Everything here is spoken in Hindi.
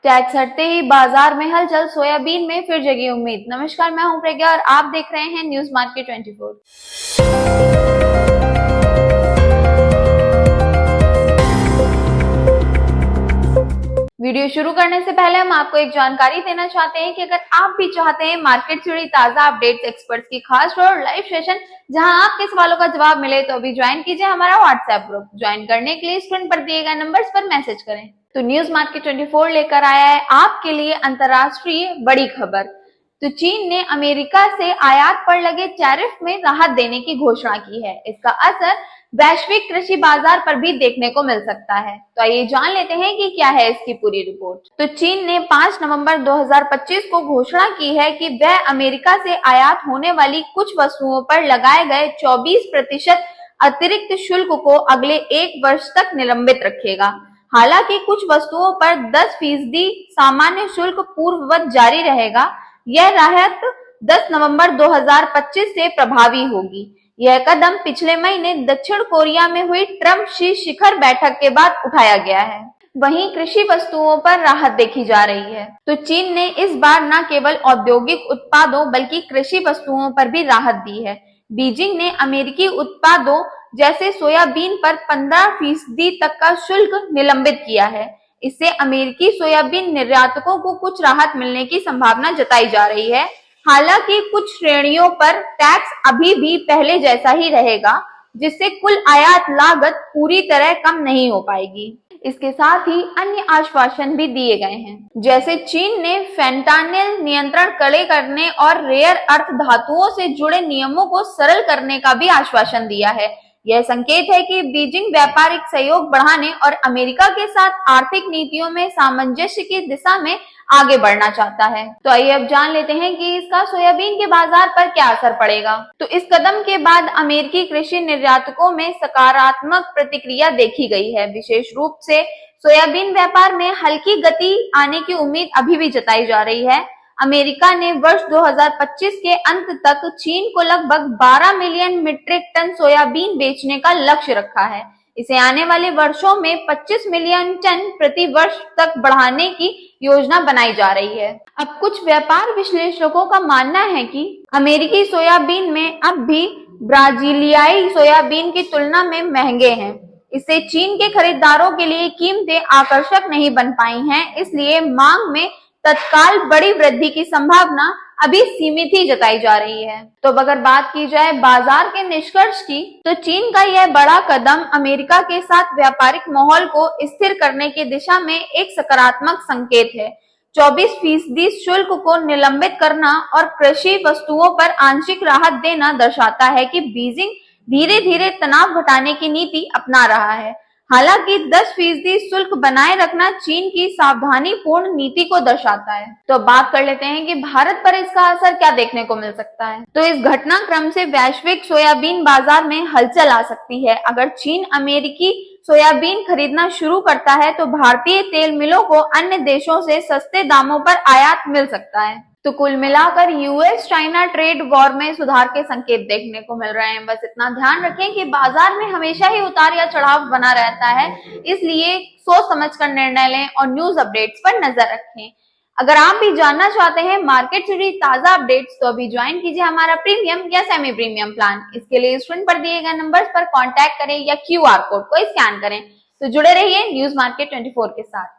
टैक्स हटते ही बाजार में हलचल, सोयाबीन में फिर जगी उम्मीद। नमस्कार, मैं हूं प्रज्ञा और आप देख रहे हैं न्यूज मार्केट 24। वीडियो शुरू करने से पहले हम आपको एक जानकारी देना चाहते हैं कि अगर आप भी चाहते हैं मार्केट से जुड़ी ताजा अपडेट्स, एक्सपर्ट्स की खास और लाइव सेशन जहां आपके सवालों का जवाब मिले, तो अभी ज्वाइन कीजिए हमारा व्हाट्सएप ग्रुप। ज्वाइन करने के लिए स्क्रीन पर दिए गए नंबर्स पर मैसेज करें। तो न्यूज मार्केट 24 लेकर आया है आपके लिए अंतर्राष्ट्रीय बड़ी खबर। तो चीन ने अमेरिका से आयात पर लगे टैरिफ में राहत देने की घोषणा की है। इसका असर वैश्विक कृषि बाजार पर भी देखने को मिल सकता है। तो आइए जान लेते हैं कि क्या है इसकी पूरी रिपोर्ट। तो चीन ने 5 नवंबर 2025 को घोषणा की है कि वह अमेरिका से आयात होने वाली कुछ वस्तुओं पर लगाए गए 24% अतिरिक्त शुल्क को अगले 1 वर्ष तक निलंबित रखेगा। हालांकि कुछ वस्तुओं पर 10% सामान्य शुल्क पूर्ववत जारी रहेगा। यह राहत 10 नवंबर 2025 से प्रभावी होगी। यह कदम पिछले महीने दक्षिण कोरिया में हुई ट्रंप शी शिखर बैठक के बाद उठाया गया है। वहीं कृषि वस्तुओं पर राहत देखी जा रही है। तो चीन ने इस बार न केवल औद्योगिक उत्पादों बल्कि कृषि वस्तुओं पर भी राहत दी है। बीजिंग ने अमेरिकी उत्पादों जैसे सोयाबीन पर 15% तक का शुल्क निलंबित किया है। इससे अमेरिकी सोयाबीन निर्यातकों को कुछ राहत मिलने की संभावना जताई जा रही है। हालांकि कुछ श्रेणियों पर टैक्स अभी भी पहले जैसा ही रहेगा, जिससे कुल आयात लागत पूरी तरह कम नहीं हो पाएगी। इसके साथ ही अन्य आश्वासन भी दिए गए हैं, जैसे चीन ने फेंटानिल नियंत्रण कड़े करने और रेयर अर्थ धातुओं से जुड़े नियमों को सरल करने का भी आश्वासन दिया है। यह संकेत है कि बीजिंग व्यापारिक सहयोग बढ़ाने और अमेरिका के साथ आर्थिक नीतियों में सामंजस्य की दिशा में आगे बढ़ना चाहता है। तो आइए अब जान लेते हैं कि इसका सोयाबीन के बाजार पर क्या असर पड़ेगा। तो इस कदम के बाद अमेरिकी कृषि निर्यातकों में सकारात्मक प्रतिक्रिया देखी गई है। विशेष रूप से सोयाबीन व्यापार में हल्की गति आने की उम्मीद अभी भी जताई जा रही है। अमेरिका ने वर्ष 2025 के अंत तक चीन को लगभग 12 मिलियन मीट्रिक टन सोयाबीन बेचने का लक्ष्य रखा है। इसे आने वाले वर्षों में 25 मिलियन टन प्रति वर्ष तक बढ़ाने की योजना बनाई जा रही है। अब कुछ व्यापार विश्लेषकों का मानना है कि अमेरिकी सोयाबीन में अब भी ब्राजीलियाई सोयाबीन की तुलना में महंगे हैं। इससे चीन के खरीदारों के लिए कीमतें आकर्षक नहीं बन पाई हैं। इसलिए मांग में तत्काल बड़ी वृद्धि की संभावना अभी सीमित ही जताई जा रही है। तो अगर बात की जाए बाजार के निष्कर्ष की, तो चीन का यह बड़ा कदम अमेरिका के साथ व्यापारिक माहौल को स्थिर करने की दिशा में एक सकारात्मक संकेत है। 24% शुल्क को निलंबित करना और कृषि वस्तुओं पर आंशिक राहत देना दर्शाता है कि बीजिंग धीरे धीरे तनाव घटाने की नीति अपना रहा है। हालांकि 10% शुल्क बनाए रखना चीन की सावधानीपूर्ण नीति को दर्शाता है। तो बात कर लेते हैं कि भारत पर इसका असर क्या देखने को मिल सकता है। तो इस घटनाक्रम से वैश्विक सोयाबीन बाजार में हलचल आ सकती है। अगर चीन अमेरिकी सोयाबीन खरीदना शुरू करता है तो भारतीय तेल मिलों को अन्य देशों से सस्ते दामों पर आयात मिल सकता है। तो कुल मिलाकर यूएस चाइना ट्रेड वॉर में सुधार के संकेत देखने को मिल रहे हैं। बस इतना ध्यान रखें कि बाजार में हमेशा ही उतार या चढ़ाव बना रहता है, इसलिए सोच समझकर निर्णय लें और न्यूज अपडेट्स पर नजर रखें। अगर आप भी जानना चाहते हैं मार्केट से जुड़ी ताजा अपडेट्स, तो अभी ज्वाइन कीजिए हमारा प्रीमियम या सेमी प्रीमियम प्लान। इसके लिए स्क्रीन पर दिए गए नंबर्स पर कांटेक्ट करें या QR कोड को स्कैन करें। तो जुड़े रहिए न्यूज मार्केट 24 के साथ।